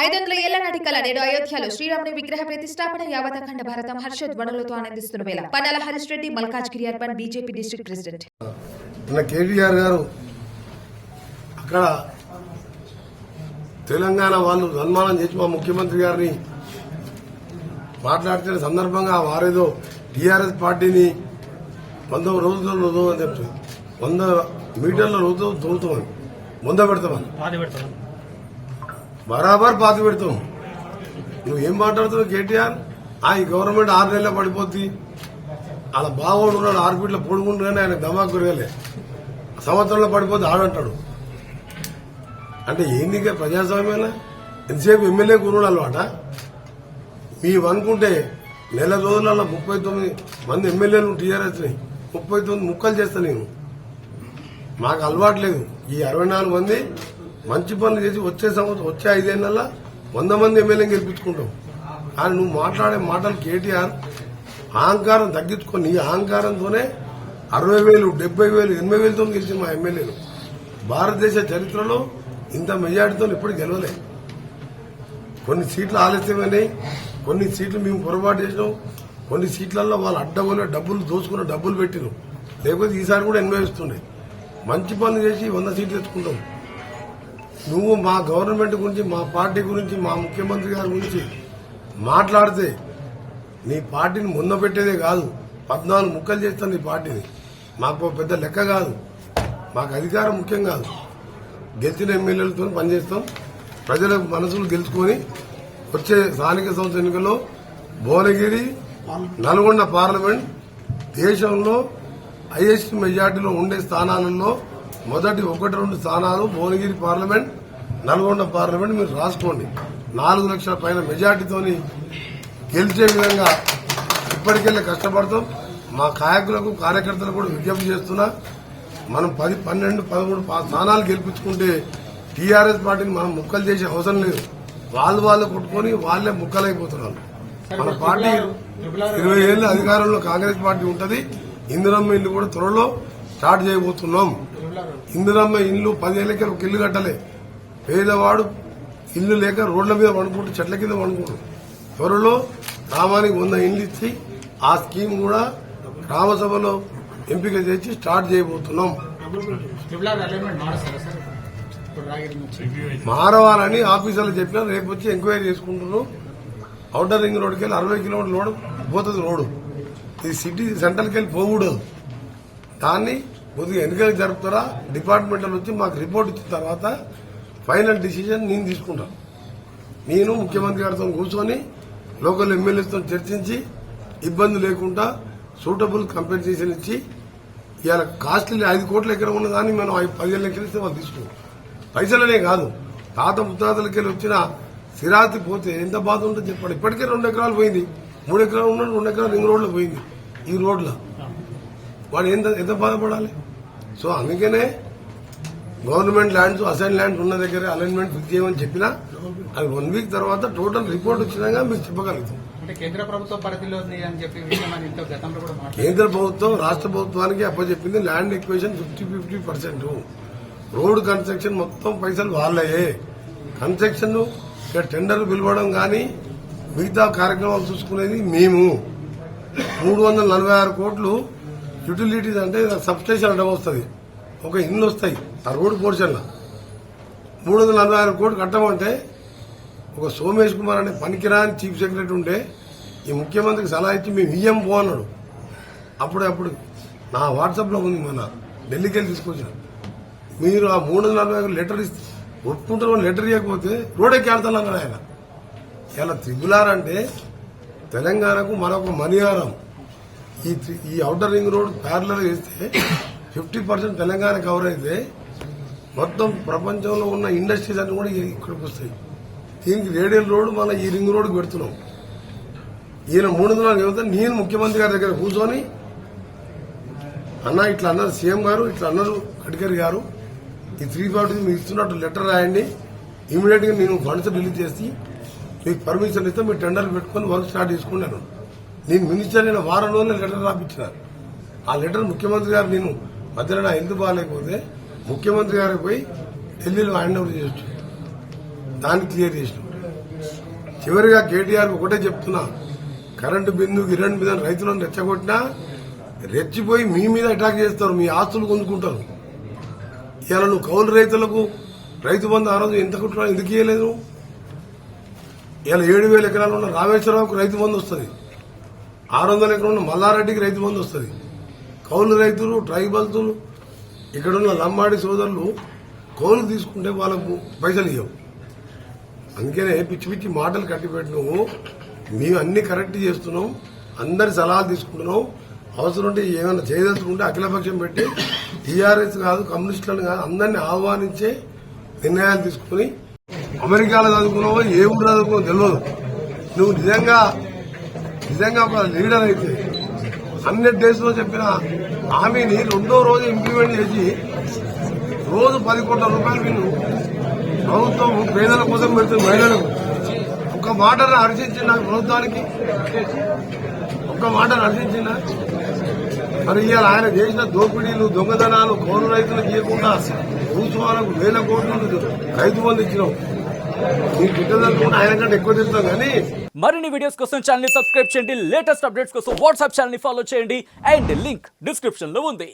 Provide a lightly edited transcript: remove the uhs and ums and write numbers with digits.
500 ఏళ్ల నాటి కళ నేడు అయోధ్యలో శ్రీరాముని విగ్రహ ప్రతిష్టాపన యావత్ అఖండ భారతం హర్షధ్వనులతో ఆనందిస్తున్న వేళ Pannala Harish Reddy Malkajgiri urban BJP district president KTR గారు అక్కడ తెలంగాణ వాళ్ళు సన్మానం చేసి మా ముఖ్యమంత్రి గారిని మాట్లాడుతున్న సందర్భంగా వారేదో టీఆర్ఎస్ పార్టీని 100 రోజుల రోజు అని చెప్తుంది 100 మీటర్ల రోజు తోలుతామని ముంద పెడతామని బరాబర్ పాతి పెడతాం. నువ్వేం మాట్లాడుతున్నావు కేటీఆర్? ఈ గవర్నమెంట్ 6 నెలల పడిపోద్ది, అలా బాగోడు ఉన్నాడు 6 ఫీట్ల పొడుగుంటుందని ఆయన దమాకు పెరగలే, సంవత్సరంలో పడిపోద్ది ఆడంటాడు. అంటే ఏంది ప్రజాస్వామ్యాల ఎంతసేపు ఎమ్మెల్యే గురువులు అలవాట? మేము అనుకుంటే నెల రోజులలో 39 మంది ఎమ్మెల్యేలు టీఆర్ఎస్ని 39 ముక్కలు చేస్తా నేను. మాకు అలవాటు లేదు. ఈ 64 మంది మంచి పనులు చేసి వచ్చే 5 ఏళ్లలో 100 మంది ఎమ్మెల్యేని గెలిపించుకుంటాం. కానీ నువ్వు మాట్లాడే మాటలు కేటీఆర్ అహంకారం తగ్గించుకొని నీ అహంకారంతోనే 60,000, 70,000, 80,000తో గెలిచిన మా ఎమ్మెల్యేలు భారతదేశ చరిత్రలో ఇంత మెజార్టీతో ఎప్పుడు గెలవలే. కొన్ని సీట్లు ఆలస్యమైనాయి, కొన్ని సీట్లు మేము పొరపాటు చేసినాం, కొన్ని సీట్లలో వాళ్ళు అడ్డగోలే డబ్బులు దోచుకున్న డబ్బులు పెట్టినాం. లేకపోతే ఈసారి కూడా ఎన్వయిస్తుండే. మంచి పనులు చేసి 100 సీట్లు తెచ్చుకుంటాం. నువ్వు మా గవర్నమెంట్ గురించి, మా పార్టీ గురించి, మా ముఖ్యమంత్రి గారి గురించి మాట్లాడితే నీ పార్టీని ముందు పెట్టేదే కాదు, 14 ముక్కలు చేస్తాను నీ పార్టీని. మాకు పెద్ద లెక్క కాదు, మాకు అధికారం ముఖ్యం కాదు. గెలిచిన ఎమ్మెల్యేలతో పనిచేస్తాం. ప్రజల మనసులు గెలుచుకొని వచ్చే స్థానిక సంస్థ ఎన్నికల్లో భువనగిరి, నల్గొండ పార్లమెంట్ దేశంలో హైయెస్ట్ మెజార్టీలో ఉండే స్థానాలలో మొదటి 1-2 స్థానాలు భువనగిరి పార్లమెంట్, నల్గొండ పార్లమెంట్ మీరు రాసుకోండి. 4 లక్షల పైన మెజార్టీతోని గెలిచే విధంగా ఇప్పటికెళ్ళి కష్టపడతాం. మా కాయకులకు, కార్యకర్తలకు కూడా విజ్ఞప్తి చేస్తున్నా, మనం 10, 12, 13 స్థానాలు గెలిపించుకుంటే టీఆర్ఎస్ పార్టీని మనం ముక్కలు చేసే అవసరం లేదు. వాళ్ళు కొట్టుకొని వాళ్లే ముక్కలైపోతున్నారు. మన పార్టీ 20 ఏళ్ల అధికారంలో కాంగ్రెస్ పార్టీ ఉంటది. ఇందిరమ్మ ఇల్లు కూడా త్వరలో స్టార్ట్ చేయబోతున్నాం. ఇందిరమ్మ ఇల్లు 10 ఏళ్లకే ఒక ఇల్లు కట్టలే. పేదవాడు ఇల్లు లేక రోడ్ల మీద వండుకుంటూ చెట్ల కింద వండుకుంటూ త్వరలో గ్రామానికి 100 ఇల్లు ఇచ్చి ఆ స్కీమ్ కూడా గ్రామసభలో ఎంపిక చేసి స్టార్ట్ చేయబోతున్నాం. మారవాలని ఆఫీసర్లు చెప్పినా రేపు వచ్చి ఎంక్వైరీ చేసుకుంటున్నాం. ఔటర్ రింగ్ రోడ్కి వెళ్ళి 60 కిలోమీటర్ల రోడ్డు పోతుంది. రోడ్డు ఇది సిటీ సెంట్రల్కి వెళ్ళి పోకూడదు. దాన్ని కొద్దిగా ఎన్నికలు జరుపుతారా, డిపార్ట్మెంటల్ వచ్చి మాకు రిపోర్ట్ ఇచ్చిన తర్వాత ఫైనల్ డిసిజన్ నేను తీసుకుంటాను. నేను ముఖ్యమంత్రి గారితో కూర్చొని లోకల్ ఎమ్మెల్యేలతో చర్చించి ఇబ్బంది లేకుండా సూటబుల్ కంపెన్సేషన్ ఇచ్చి ఇవాళ కాస్ట్లీ 5 కోట్ల ఎకరం ఉన్నదాన్ని మనం 15 లక్షలు ఇస్తే వాళ్ళు తీసుకుంటాం. పైసలనే కాదు, తాత ముత్తాతలకెళ్ళి వచ్చిన స్థిరాతి పోతే ఎంత బాధ ఉంటుందో చెప్పండి. ఇప్పటికే 2 ఎకరాలు పోయింది, 3 ఎకరాలు ఉన్నాడు, 2 ఎకరాలు రింగ్ రోడ్లో పోయింది. ఈ రోడ్లో వాడు ఎంత బాధపడాలి? సో అందుకనే గవర్నమెంట్ ల్యాండ్స్, అసైన్ ల్యాండ్స్ ఉన్న దగ్గర అలైన్మెంట్ ఫిక్స్ చేయమని చెప్పినా అది 1 వీక్ తర్వాత టోటల్ రిపోర్ట్ వచ్చినాక మీకు చెప్పగలుగుతాం. కేంద్ర ప్రభుత్వం పరిధిలో అని చెప్పి కేంద్ర ప్రభుత్వం రాష్ట్ర ప్రభుత్వానికి అప్పచెప్పింది ల్యాండ్ ఎక్వేషన్ 50-50%. రోడ్ కన్స్ట్రక్షన్ మొత్తం పైసలు వాళ్ళయే. కన్స్ట్రక్షన్ టెండర్ పిలవడం కానీ మిగతా కార్యక్రమాలు చూసుకునేది మేము. 346 కోట్లు యూటిలిటీస్ అంటే సబ్స్టేషన్ అడ్డం వస్తుంది, ఒక ఇల్లు వస్తాయి ఆ రోడ్డు పోర్షన్లో. 346 కోట్లు కట్టమంటే ఒక సోమేష్ కుమార్ అనే పనికిరాని చీఫ్ సెక్రటరీ ఉంటే ఈ ముఖ్యమంత్రికి సలహా ఇచ్చి మేము ఇయ్యం పో అన్నాడు. అప్పుడు నా వాట్సాప్లో ఉంది, మన ఢిల్లీకి వెళ్ళి తీసుకొచ్చిన. మీరు ఆ 346 లెటర్ ఇస్తే ఒప్పుకుంటారు, లెటర్ ఇవ్వకపోతే రోడ్ ఎక్కి ఆడుతున్నాడు ఆయన. ఇలా త్రిపులార్ అంటే తెలంగాణకు మరొక మణిహారం. ఈ ఔటర్ రింగ్ రోడ్ ప్యారలల్ వేస్తే 50% తెలంగాణ కవర్ అయితే మొత్తం ప్రపంచంలో ఉన్న ఇండస్ట్రీస్ అన్ని కూడా ఇక్కడికి వస్తాయి. దీనికి రేడియల్ రోడ్ మన ఈ రింగ్ రోడ్డు పెడుతున్నాం. ఈయన 300 చెబుతా, నేను ముఖ్యమంత్రి గారి దగ్గర కూర్చొని అన్న ఇట్లా అన్నారు సీఎం గారు, ఇట్లా అన్నారు గడ్కరీ గారు, ఈ 340 మీరు ఇస్తున్నట్టు లెటర్ రాయండి, ఇమీడియట్ గా నేను ఫండ్స్ రిలీజ్ చేసి మీకు పర్మిషన్ ఇస్తే మీరు టెండర్ పెట్టుకుని వర్క్ స్టార్ట్ చేసుకున్నాను. నేను మినిస్టర్ అయిన వారం రోజులు లెటర్ రాపించిన. ఆ లెటర్ ముఖ్యమంత్రి గారు, నేను మధ్యలో నా ఎందుకు బాగాలేకపోతే ముఖ్యమంత్రి గారికి పోయి ఢిల్లీలో హ్యాండ్ ఓవర్ చేయొచ్చు, దాన్ని క్లియర్ చేసినాం. చివరిగా కేటీఆర్ ఒకటే చెప్తున్నా, కరెంటు బిందు గిరెంట్ మీద రైతులను రెచ్చగొట్టినా రెచ్చిపోయి మీ మీద అటాక్ చేస్తారు, మీ ఆస్తులు కొనుక్కుంటారు. ఇలా నువ్వు కౌలు రైతులకు రైతు బంధు ఆ రోజు ఎంత కుట్రా ఎందుకు ఇవ్వలేదు? ఇలా 7,000 ఎకరాలు ఉన్న రామేశ్వరరావుకు రైతు బంధు వస్తుంది, 600 ఎకరాలు ఉన్న మల్లారెడ్డికి రైతు బంధు వస్తుంది. కౌలు రైతులు, ట్రైబల్స్, ఇక్కడున్న లంబాడి సోదరులు కౌలు తీసుకుంటే వాళ్ళకు పైసలు ఇవ్వవు. అందుకనే పిచ్చి పిచ్చి మాటలు కట్టిపెట్టినాము. మేము అన్ని కరెక్ట్ చేస్తున్నాం, అందరి సలహాలు తీసుకుంటున్నాం. అవసరం ఉంటే ఏమైనా చేయదలుచుకుంటే అఖిలపక్షం పెట్టి టీఆర్ఎస్ కాదు, కమ్యూనిస్టులను కాదు, అందరినీ ఆహ్వానించే నిర్ణయాలు తీసుకుని. అమెరికాలో చదువుకున్నావో ఏ ఊరు చదువుకున్నావో తెలియదు. నువ్వు నిజంగా ఒక లీడర్ అయితే 100 days లో చెప్పిన హామీని 2వ రోజు ఇంప్లిమెంట్ చేసి రోజు 10 కోట్ల రూపాయలు వీళ్ళు ప్రభుత్వం పేదల కోసం పెడుతుంది. మహిళలకు ఒక్క మాటను హర్షించిన ప్రభుత్వానికి, ఒక్క మాటను హర్షించిన. మరి ఇవాళ ఆయన చేసిన దోపిడీలు, దొంగదనాలు, కౌలు రైతులకు ఇవ్వకుండా భూస్వాలకు 1000 కోట్లు రైతు బంధు ఇచ్చినాం. నీకు గిట్టదనుకుంటే ఆయన కంటే ఎక్కువ తిస్తాం. కానీ మరిన్ని వీడియోస్ కోసం ఛానల్ ని సబ్స్క్రైబ్ చేయండి, లేటెస్ట్ అప్డేట్స్ కోసం వాట్సాప్ ఛానల్ ని ఫాలో చేయండి, అండ్ లింక్ డిస్క్రిప్షన్ లో ఉంది.